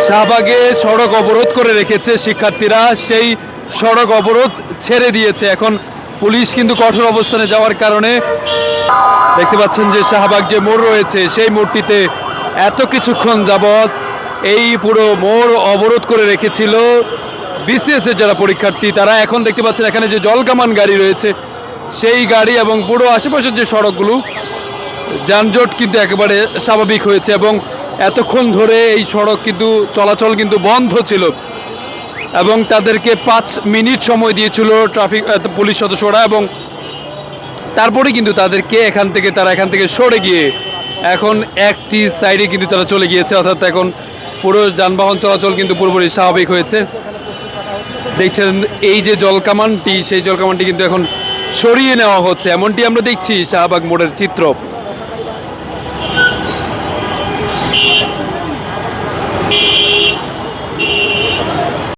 শাহবাগে সড়ক অবরোধ করে রেখেছে শিক্ষার্থীরা, সেই সড়ক অবরোধ ছেড়ে দিয়েছে। এখন পুলিশ কিন্তু কঠোর অবস্থানে যাওয়ার কারণে দেখতে পাচ্ছেন যে শাহবাগ যে মোড় রয়েছে সেই মোড়টিতে এত কিছুক্ষণ যাবৎ এই পুরো মোড় অবরোধ করে রেখেছিল বিসিএস এর যারা পরীক্ষার্থী, তারা এখন দেখতে পাচ্ছেন এখানে যে জলকামান গাড়ি রয়েছে সেই গাড়ি এবং পুরো আশেপাশের যে সড়কগুলো যানজট কিন্তু একেবারে স্বাভাবিক হয়েছে এবং এতক্ষণ ধরে এই সড়ক কিন্তু চলাচল কিন্তু বন্ধ ছিল এবং তাদেরকে 5 মিনিট সময় দিয়েছিল ট্রাফিক পুলিশ সদস্যরা এবং তারপরে কিন্তু তাদেরকে তারা এখান থেকে সরে গিয়ে এখন একটি সাইডে কিন্তু তারা চলে গিয়েছে, অর্থাৎ এখন পুরো যানবাহন চলাচল কিন্তু পুরোপুরি স্বাভাবিক হয়েছে। দেখছেন এই যে জলকামানটি, সেই জলকামানটি কিন্তু এখন সরিয়ে নেওয়া হচ্ছে, এমনটি আমরা দেখছি শাহবাগ মোড়ের চিত্র।